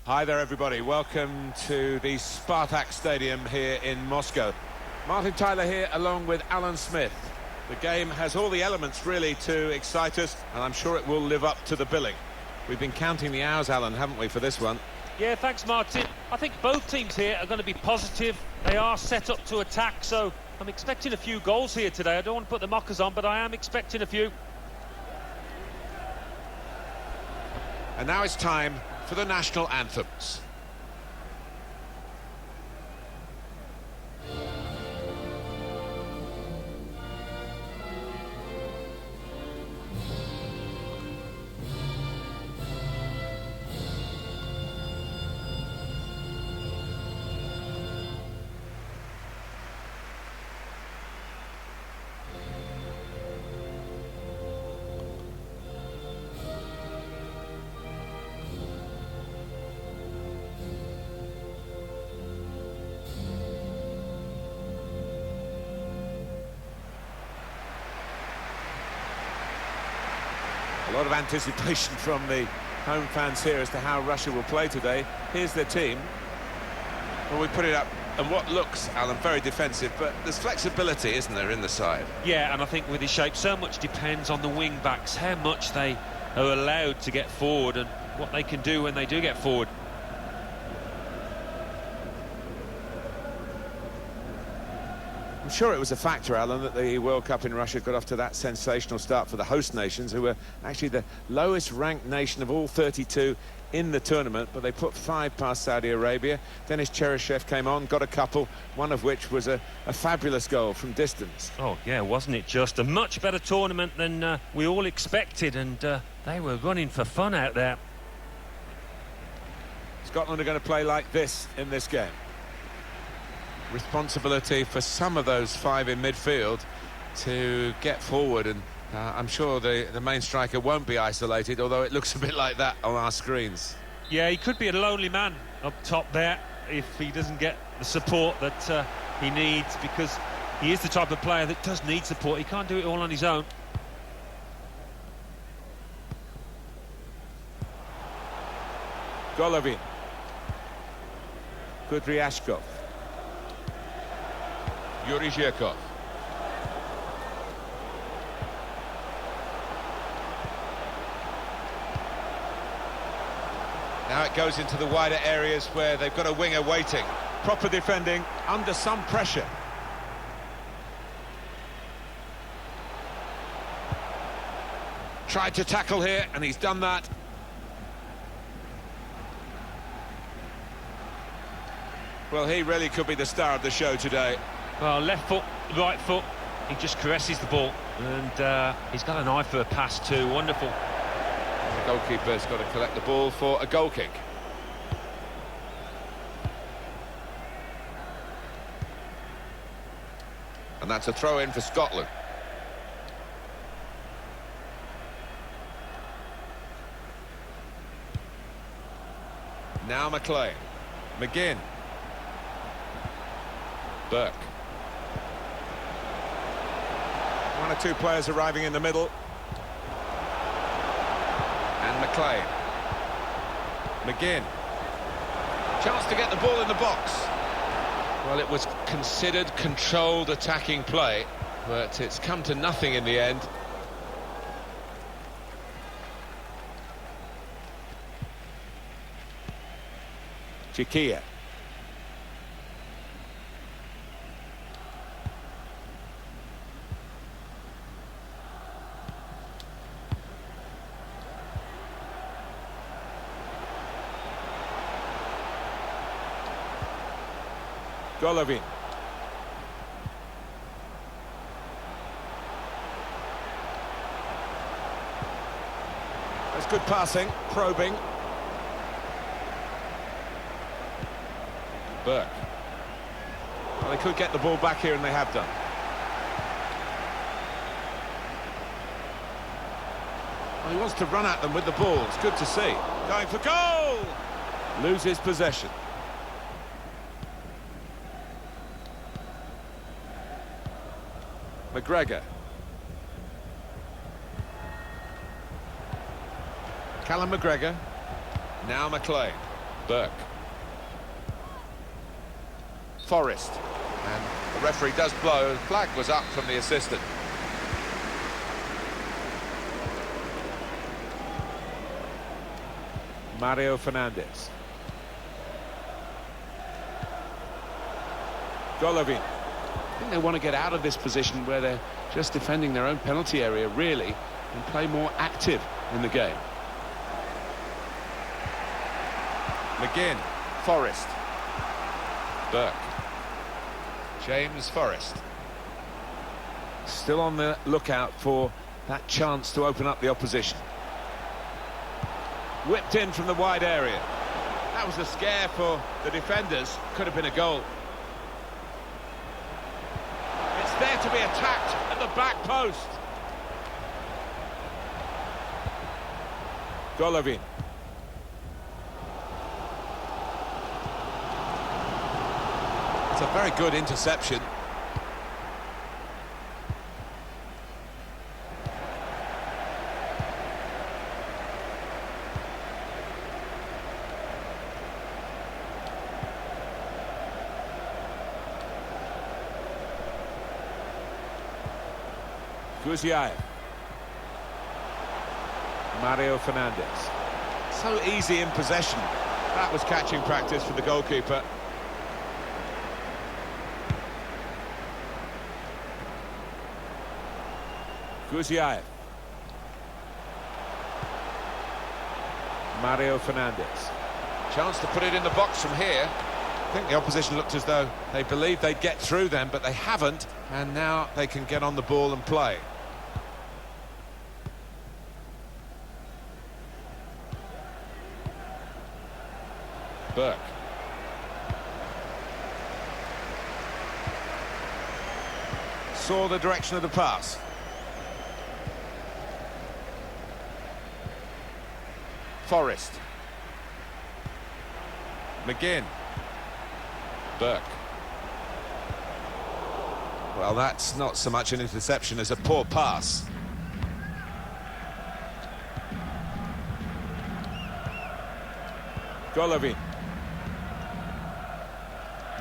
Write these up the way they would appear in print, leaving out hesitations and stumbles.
Hi there, everybody. Welcome to the Spartak Stadium here in Moscow. Martin Tyler here, along with Alan Smith. The game has all the elements, really, to excite us, and I'm sure it will live up to the billing. We've been counting the hours, Alan, haven't we, for this one? Yeah, thanks, Martin. I think both teams here are going to be positive. They are set up to attack, so I'm expecting a few goals here today. I don't want to put the mockers on, but I am expecting a few. And now it's time for the national anthems. A lot of anticipation from the home fans here as to how Russia will play today. Here's their team. Well, we put it up, and what looks, Alan, very defensive, but there's flexibility, isn't there, in the side? Yeah, and I think with his shape, so much depends on the wing-backs, how much they are allowed to get forward and what they can do when they do get forward. I'm sure it was a factor, Alan, that the World Cup in Russia got off to that sensational start for the host nations, who were actually the lowest ranked nation of all 32 in the tournament, but they put 5 past Saudi Arabia. Denis Cheryshev came on, got a couple, one of which was a fabulous goal from distance. Oh, yeah, wasn't it just a much better tournament than we all expected, and they were running for fun out there. Scotland are going to play like this in this game. Responsibility for some of those 5 in midfield to get forward, and I'm sure the main striker won't be isolated, although it looks a bit like that on our screens. Yeah, he could be a lonely man up top there if he doesn't get the support that he needs, because he is the type of player that does need support. He can't do it all on his own. Golovin. Kudryashkov. Yuri Zhirkov. Now it goes into the wider areas where they've got a winger waiting. Proper defending under some pressure. Tried to tackle here, and he's done that. Well, he really could be the star of the show today. Well, left foot, right foot, he just caresses the ball, and he's got an eye for a pass too. Wonderful. The goalkeeper's got to collect the ball for a goal kick. And that's a throw-in for Scotland. Now McLean. McGinn. Burke. 1 or 2 players arriving in the middle. And McLean. McGinn. Chance to get the ball in the box. Well, it was considered controlled attacking play, but it's come to nothing in the end. Chiquilla. Golovin. That's good passing, probing. Burke. Well, they could get the ball back here, and they have done. Well, he wants to run at them with the ball. It's good to see. Going for goal! Loses possession. McGregor. Callum McGregor. Now McLean. Burke. Forrest. And the referee does blow. The flag was up from the assistant. Mario Fernandes. Golovin. I think they want to get out of this position where they're just defending their own penalty area, really, and play more active in the game. McGinn. Forrest. Burke. James Forrest. Still on the lookout for that chance to open up the opposition. Whipped in from the wide area. That was a scare for the defenders. Could have been a goal. It's there to be attacked at the back post. Golovin. It's a very good interception. Guziev. Mario Fernandes. So easy in possession. That was catching practice for the goalkeeper. Guziev. Mario Fernandes. Chance to put it in the box from here. I think the opposition looked as though they believed they'd get through them, but they haven't, and now they can get on the ball and play. Burke. Saw the direction of the pass. Forrest. McGinn. Burke. Well, that's not so much an interception as a poor pass. Golovin.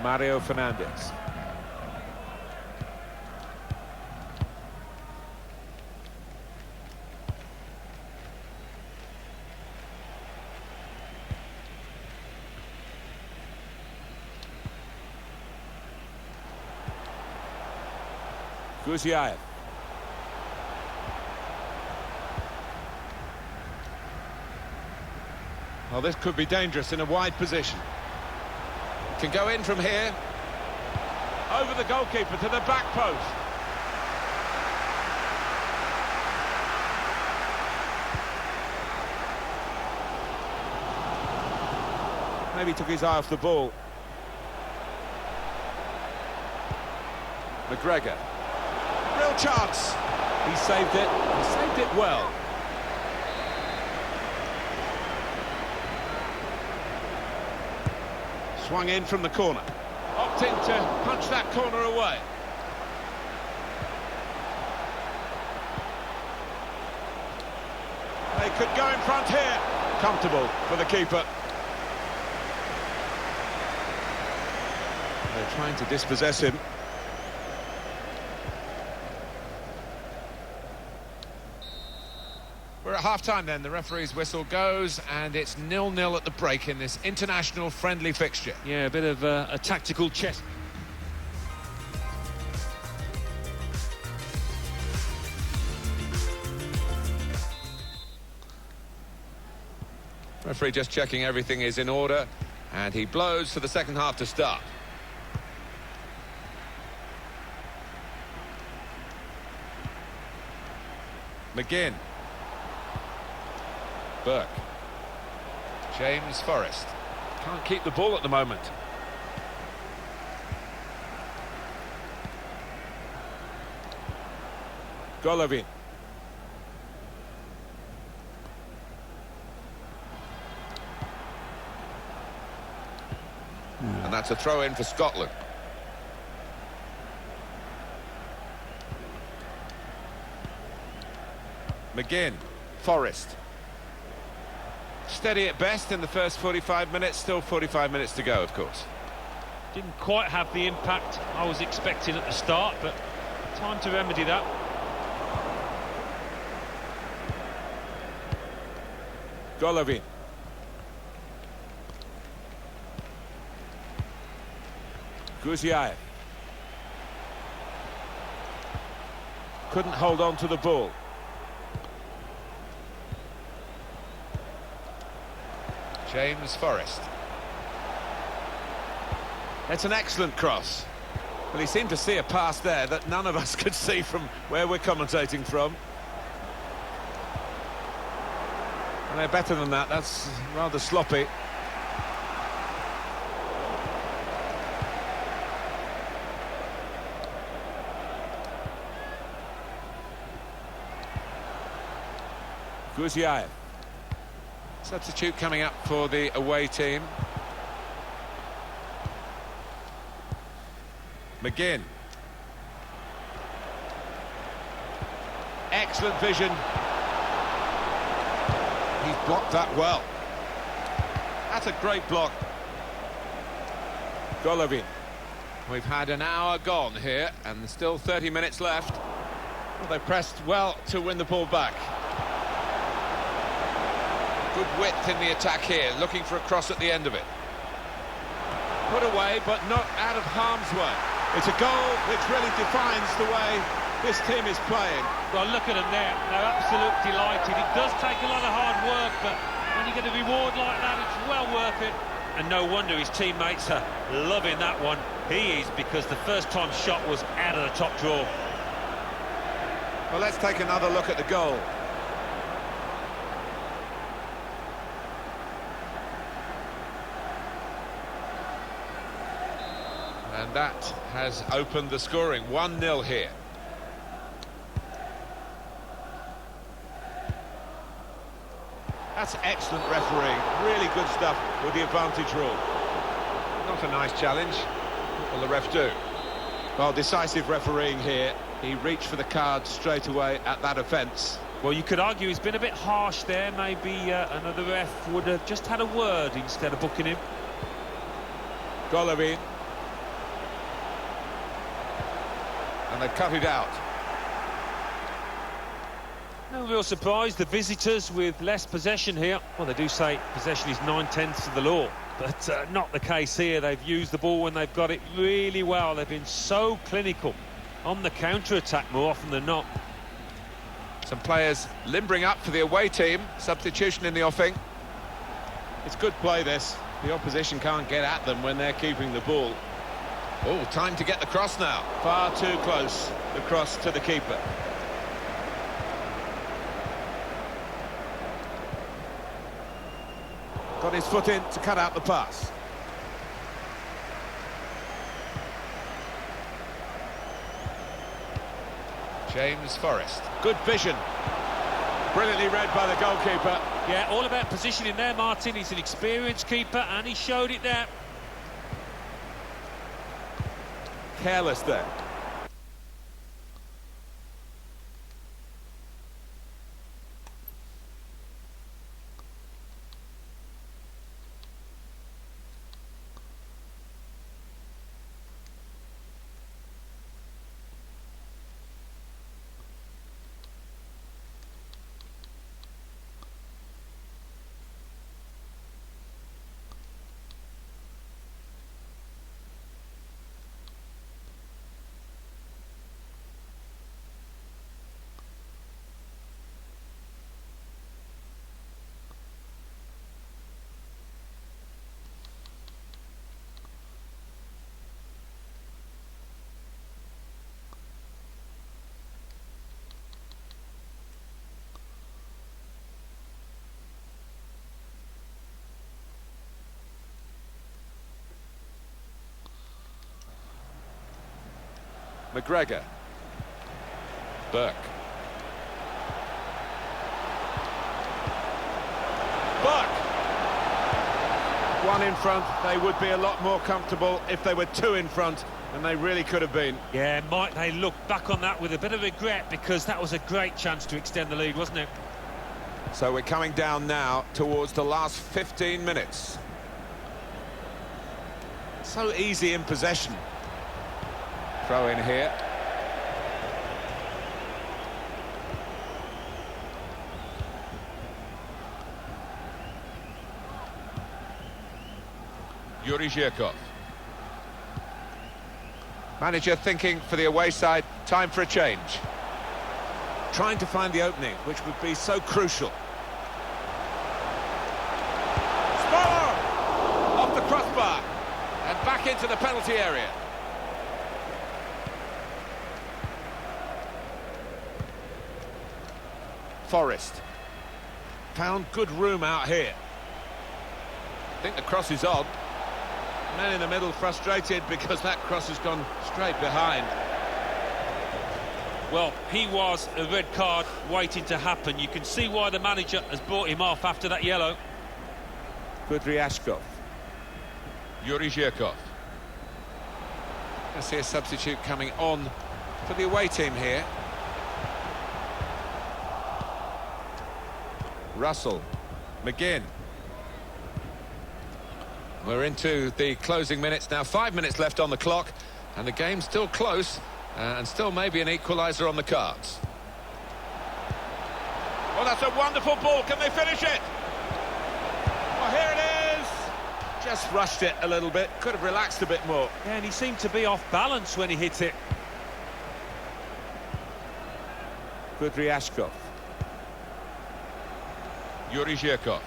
Mario Fernandes. Guziev. Well, this could be dangerous in a wide position. Can go in from here. Over the goalkeeper to the back post. Maybe took his eye off the ball. McGregor. Real chance. He saved it. He saved it well. Swung in from the corner. Opting to punch that corner away. They could go in front here. Comfortable for the keeper. They're trying to dispossess him. We're at half-time then. The referee's whistle goes, and it's 0-0 at the break in this international friendly fixture. Yeah, a bit of a tactical chess. Referee just checking everything is in order, and he blows for the second half to start. McGinn. Burke. James Forrest. Can't keep the ball at the moment. Golovin. And that's a throw-in for Scotland. McGinn. Forrest. Steady at best in the first 45 minutes, still 45 minutes to go, of course. Didn't quite have the impact I was expecting at the start, but time to remedy that. Golovin. Guziev. Couldn't hold on to the ball. James Forrest. It's an excellent cross. Well, he seemed to see a pass there that none of us could see from where we're commentating from. And they're better than that. That's rather sloppy. Guziev. Substitute coming up for the away team. McGinn. Excellent vision. He's blocked that well. That's a great block. Golovin. We've had an hour gone here and there's still 30 minutes left. Well, they pressed well to win the ball back. Good width in the attack here, looking for a cross at the end of it. Put away, but not out of harm's way. It's a goal which really defines the way this team is playing. Well, look at them there. They're absolutely delighted. It does take a lot of hard work, but when you get a reward like that, it's well worth it. And no wonder his teammates are loving that one. He is, because the first-time shot was out of the top drawer. Well, let's take another look at the goal. And that has opened the scoring. 1-0 here. That's excellent refereeing. Really good stuff with the advantage rule. Not a nice challenge. What will the ref do? Well, decisive refereeing here. He reached for the card straight away at that offence. Well, you could argue he's been a bit harsh there. Maybe another ref would have just had a word instead of booking him. Golovin. And they've cut it out. No real surprise, the visitors with less possession here. Well, they do say possession is 9/10 of the law, but not the case here. They've used the ball when they've got it really well. They've been so clinical on the counter-attack more often than not. Some players limbering up for the away team. Substitution in the offing. It's good play, this. The opposition can't get at them when they're keeping the ball. Oh, time to get the cross now. Far too close, the cross to the keeper. Got his foot in to cut out the pass. James Forrest. Good vision. Brilliantly read by the goalkeeper. Yeah, all about positioning there, Martin. He's an experienced keeper, and he showed it there. Careless there. McGregor. Burke. Burke! One in front. They would be a lot more comfortable if they were two in front, and they really could have been. Yeah, might they look back on that with a bit of regret, because that was a great chance to extend the lead, wasn't it? So we're coming down now towards the last 15 minutes. So easy in possession. Throw in here. Yuri Zhirkov. Manager thinking for the away side, time for a change. Trying to find the opening, which would be so crucial. Smaller! Off the crossbar. And back into the penalty area. Forrest. Found good room out here. I think the cross is on. Men in the middle frustrated because that cross has gone straight behind. Well, he was a red card waiting to happen. You can see why the manager has brought him off after that yellow. Kudryashkov. Yuri Zhirkov. I see a substitute coming on for the away team here. Russell. McGinn. We're into the closing minutes now. 5 minutes left on the clock, and the game's still close, and still maybe an equaliser on the cards. Oh, that's a wonderful ball. Can they finish it? Well, here it is. Just rushed it a little bit. Could have relaxed a bit more. Yeah, and he seemed to be off balance when he hit it. Kudryashkov. Yuri Zhirkov.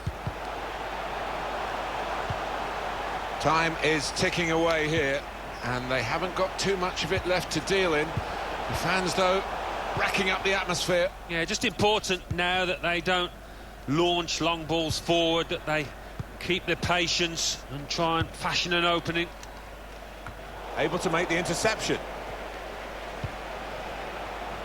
Time is ticking away here, and they haven't got too much of it left to deal in. The fans, though, racking up the atmosphere. Yeah, just important now that they don't launch long balls forward, that they keep their patience and try and fashion an opening. Able to make the interception.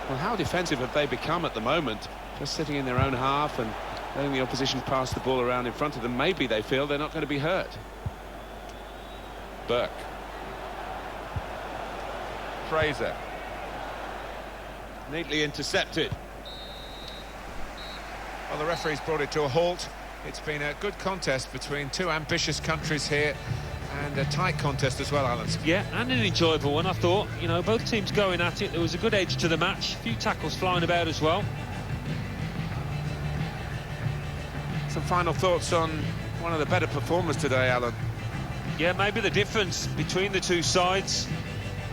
Well, how defensive have they become at the moment? Just sitting in their own half and letting the opposition pass the ball around in front of them. Maybe they feel they're not going to be hurt. Burke. Fraser. Neatly intercepted. Well, the referee's brought it to a halt. It's been a good contest between two ambitious countries here, and a tight contest as well, Alan. Yeah, and an enjoyable one, I thought. You know, both teams going at it. There was a good edge to the match. A few tackles flying about as well. Some final thoughts on one of the better performers today, Alan. Yeah, maybe the difference between the two sides.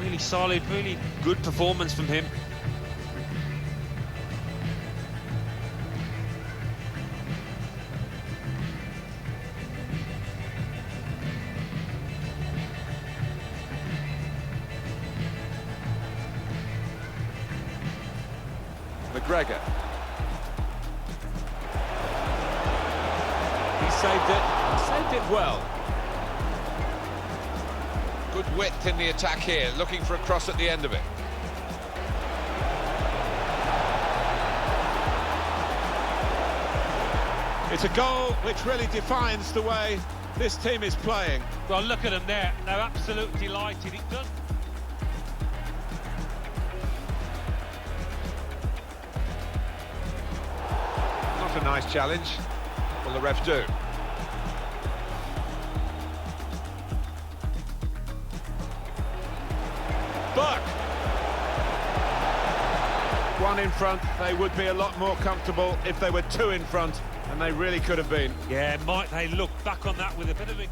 Really solid, really good performance from him. McGregor. He saved it, and saved it well. Good width in the attack here, looking for a cross at the end of it. It's a goal which really defines the way this team is playing. Well, look at them there. They're absolutely delighted. It does. Not a nice challenge. Will the ref do? Buck! One in front, they would be a lot more comfortable if they were two in front, and they really could have been. Yeah, might they look back on that with a bit of it.